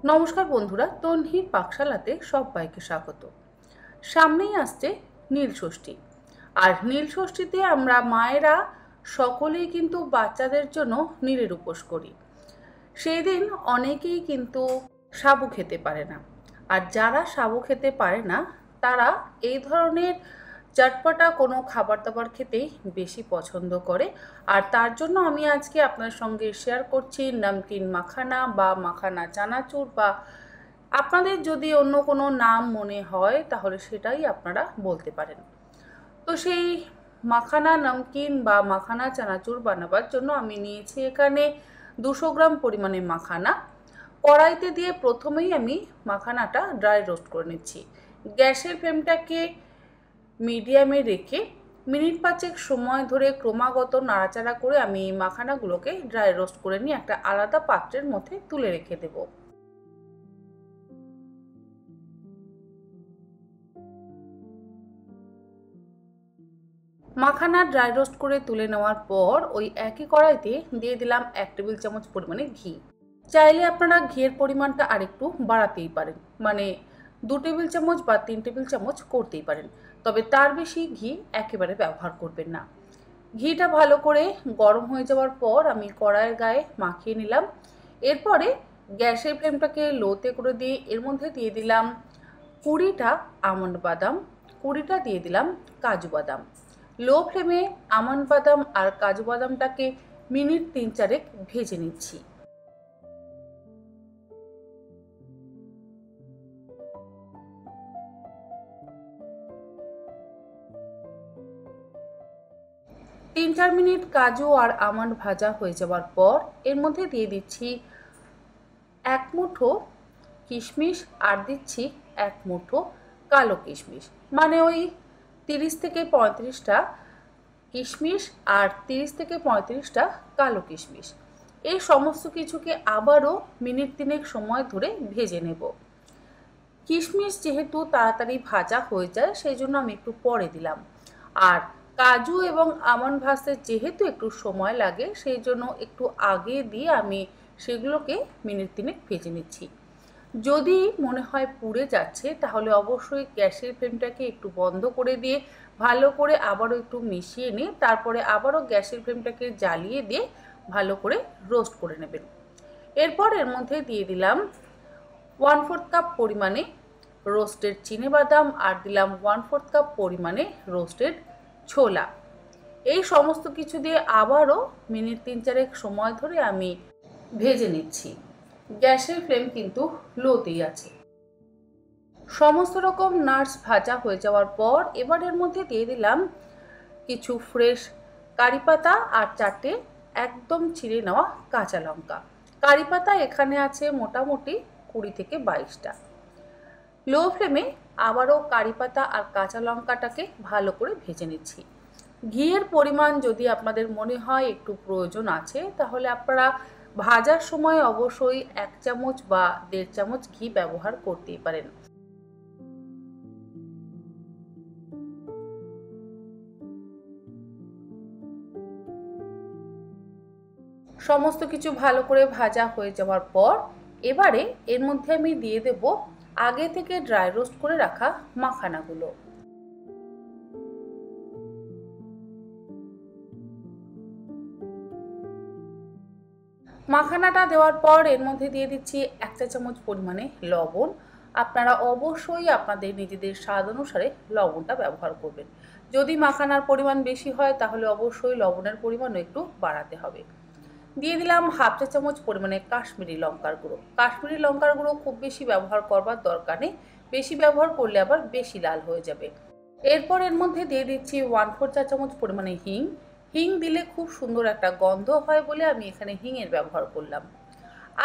নমস্কার বন্ধুরা, তন্হির পাকশালাতে সবাইকে স্বাগত। সামনেই আসছে নীলষষ্ঠী। আর নীলষষ্ঠীতে আমরা মায়েরা সকলেই কিন্তু বাচ্চাদের জন্য নীলের উপোস করি। সেই দিন অনেকেই কিন্তু সাবু খেতে পারে না। আর যারা সাবু খেতে পারে না তারা এই ধরনের চটপটা কোনো খাবার দাবার খেতেই বেশি পছন্দ করে। আর তার জন্য আমি আজকে আপনার সঙ্গে শেয়ার করছি নমকিন মাখানা বা মাখানা চানাচুর, বা আপনাদের যদি অন্য কোনো নাম মনে হয় তাহলে সেটাই আপনারা বলতে পারেন। তো সেই মাখানা নমকিন বা মাখানা চানাচুর বানাবার জন্য আমি নিয়েছি এখানে 200 গ্রাম পরিমাণে মাখানা। কড়াইতে দিয়ে প্রথমেই আমি মাখানাটা ড্রাই রোস্ট করে নিচ্ছি। গ্যাসের ফ্লেমটাকে মিডিয়ামে রেখে মিনিট 5 সময় ধরে ক্রমাগত নাড়াচাড়া করে আমি এই মাখানাগুলোকে ড্রাই রোস্ট করে নিয়ে একটা আলাদা পাত্রের মধ্যে তুলে রেখে দেব। মাখানা ড্রাই রোস্ট করে তুলে নেওয়ার পর ওই একই কড়াইতে দিয়ে দিলাম 1 টেবিল চামচ পরিমাণে ঘি। চাইলে আপনারা ঘিয়ের পরিমাণটা আরেকটু বাড়াতেই পারেন, মানে 2 টেবিল চামচ বা 3 টেবিল চামচ করতেই পারেন, তবে তার বেশি ঘি একেবারে ব্যবহার করবেন না। ঘিটা ভালো করে গরম হয়ে যাওয়ার পর আমি কড়াইয়ের গায়ে মাখিয়ে নিলাম। এরপরে গ্যাসের ফ্লেমটাকে লোতে করে দিয়ে এর মধ্যে দিয়ে দিলাম 20টা আমন্ড বাদাম, 20টা দিয়ে দিলাম কাজু বাদাম। লো ফ্লেমে আমন্ড বাদাম আর কাজু বাদামটাকে মিনিট 3-4 ভেজে নিচ্ছি। তিন চার মিনিট কাজু আর আমন্ড ভাজা হয়ে যাওয়ার পর এর মধ্যে দিয়ে দিচ্ছি 1 মুঠো কিশমিশ আর দিচ্ছি 1 মুঠো কালো কিশমিশ, মানে ওই 30 থেকে 35টা কিশমিশ আর 30 থেকে 35টা কালো কিশমিশ। এই সমস্ত কিছুকে আবারও মিনিট 3 সময় ধরে ভেজে নেব। কিশমিশ যেহেতু তাড়াতাড়ি ভাজা হয়ে যায় সেই জন্য আমি একটু পরে দিলাম। আর কাজু এবং আমন্ড ভাজতে যেহেতু একটু সময় লাগে সেই জন্য একটু আগে দিয়ে আমি সেগুলোকে মিনিট 3 ভেজে নিচ্ছি। যদি মনে হয় পুড়ে যাচ্ছে তাহলে অবশ্যই গ্যাসের ফ্লেমটাকে একটু বন্ধ করে দিয়ে ভালো করে আবারও একটু মিশিয়ে নিয়ে তারপরে আবারও গ্যাসের ফ্লেমটাকে জ্বালিয়ে দিয়ে ভালো করে রোস্ট করে নেবেন। এরপর এর মধ্যে দিয়ে দিলাম 1/4 কাপ পরিমাণে রোস্টেড চিনেবাদাম আর দিলাম 1/4 কাপ পরিমাণে রোস্টেড ছোলা। এই সমস্ত কিছু দিয়ে আবারও মিনিট 3-4 সময় ধরে আমি ভেজে নিচ্ছি। গ্যাসের ফ্লেম কিন্তু লোতেই আছে। সমস্ত রকম নাটস ভাজা হয়ে যাওয়ার পর এবার এর মধ্যে দিয়ে দিলাম কিছু ফ্রেশ কারি পাতা আর 4টে একদম ছিঁড়ে নেওয়া কাঁচা লঙ্কা। কারি পাতা এখানে আছে মোটামুটি 20 থেকে 22টা। লো ফ্লেমে আবারও কারি পাতা আর কাঁচা লঙ্কাটাকে ভালো করে ভেজে নিচ্ছি। ঘিয়ের পরিমাণ যদি আপনাদের মনে হয় একটু প্রয়োজন আছে তাহলে আপনারা ভাজার সময় অবশ্যই 1 চামচ বা 1.5 চামচ ঘি ব্যবহার করতেই পারেন। সমস্ত কিছু ভালো করে ভাজা হয়ে যাওয়ার পর এবারে এর মধ্যে আমি দিয়ে দেব আগে থেকে ড্রাই রোস্ট করে রাখা মাখানাগুলো। মাখানাটা দেওয়ার পর এর মধ্যে দিয়ে দিচ্ছি 1 চা চামচ পরিমাণে লবণ। আপনারা অবশ্যই আপনাদের নিজেদের স্বাদ অনুসারে লবণটা ব্যবহার করবেন। যদি মাখানার পরিমাণ বেশি হয় তাহলে অবশ্যই লবণের পরিমাণও একটু বাড়াতে হবে। দিয়ে দিলাম 1/2 চা চামচ পরিমাণে কাশ্মীরি লঙ্কার গুঁড়ো। কাশ্মীরি লঙ্কার গুঁড়ো খুব বেশি ব্যবহার করবার দরকার নেই, বেশি ব্যবহার করলে আবার বেশি লাল হয়ে যাবে। এরপর এর মধ্যে দিয়ে দিচ্ছি 1/4 চা চামচ পরিমাণে হিং। হিং দিলে খুব সুন্দর একটা গন্ধ হয় বলে আমি এখানে হিংয়ের ব্যবহার করলাম।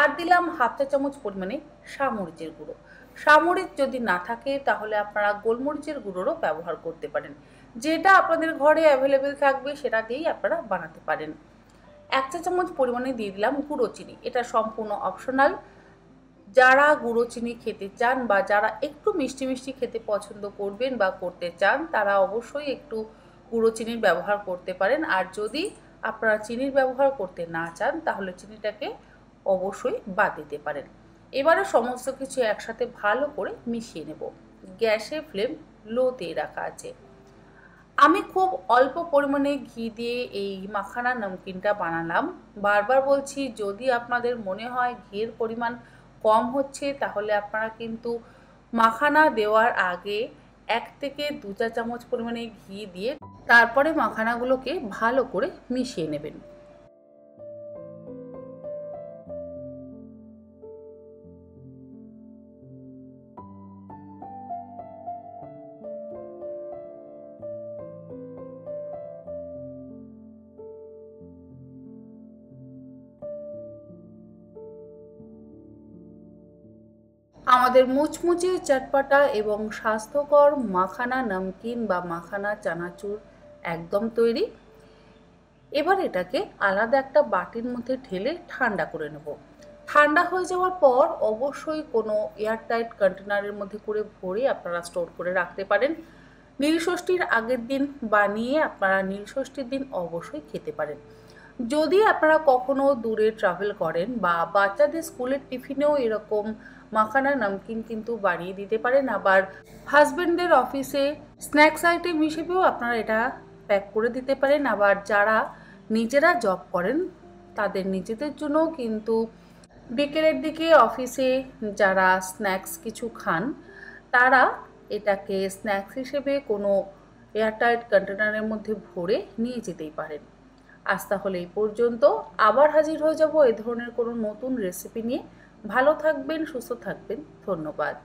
আর দিলাম 1/2 চা চামচ পরিমাণে সামরিচের গুঁড়ো। সামরিচ যদি না থাকে তাহলে আপনারা গোলমরিচের গুঁড়োরও ব্যবহার করতে পারেন। যেটা আপনাদের ঘরে অ্যাভেলেবেল থাকবে সেটা দিয়েই আপনারা বানাতে পারেন। 1 চা চামচ পরিমাণে দিয়ে দিলাম গুঁড়ো চিনি। এটা সম্পূর্ণ অপশনাল। যারা গুঁড়ো চিনি খেতে চান বা যারা একটু মিষ্টি মিষ্টি খেতে পছন্দ করবেন বা করতে চান তারা অবশ্যই একটু গুঁড়ো চিনির ব্যবহার করতে পারেন। আর যদি আপনারা চিনির ব্যবহার করতে না চান তাহলে চিনিটাকে অবশ্যই বাদ দিতে পারেন। এবারে সমস্ত কিছু একসাথে ভালো করে মিশিয়ে নেব। গ্যাসের ফ্লেম লোতে রাখা আছে। আমি খুব অল্প পরিমাণে ঘি দিয়ে এই মাখানা নমকিনটা বানালাম। বারবার বলছি, যদি আপনাদের মনে হয় ঘিয়ের পরিমাণ কম হচ্ছে তাহলে আপনারা কিন্তু মাখানা দেওয়ার আগে 1 থেকে 2 চা চামচ পরিমাণে ঘি দিয়ে তারপরে মাখানাগুলোকে ভালো করে মিশিয়ে নেবেন। আমাদের মুচমুচে চটপটা এবং স্বাস্থ্যকর মাখানা নমকিন বা মাখানা চানাচুর একদম তৈরি। এবার এটাকে আলাদা একটা বাটির মধ্যে ঢেলে ঠান্ডা করে নেব। ঠান্ডা হয়ে যাওয়ার পর অবশ্যই কোনো এয়ারটাইট কন্টেনারের মধ্যে করে ভরে আপনারা স্টোর করে রাখতে পারেন। নীলষষ্ঠীর আগের দিন বানিয়ে আপনারা নীলষষ্ঠীর দিন অবশ্যই খেতে পারেন। যদি আপনারা কখনো দূরে ট্রাভেল করেন বা বাচ্চাদের স্কুলের টিফিনেও এরকম মাখানা নমকিন কিন্তু বানিয়ে দিতে পারেন। আবার হাজব্যান্ডদের অফিসে স্ন্যাক্স আইটেম হিসেবেও আপনারা এটা প্যাক করে দিতে পারেন। আবার যারা নিজেরা জব করেন তাদের নিজেদের জন্যও কিন্তু বিকেলের দিকে অফিসে যারা স্ন্যাক্স কিছু খান তারা এটাকে স্ন্যাক্স হিসেবে কোনো এয়ারটাইট কন্টেনারের মধ্যে ভরে নিয়ে যেতেই পারেন। আজ তাহলে এই পর্যন্ত। আবার হাজির হয়ে যাব এ ধরনের কোনো নতুন রেসিপি নিয়ে। ভালো থাকবেন, সুস্থ থাকবেন। ধন্যবাদ।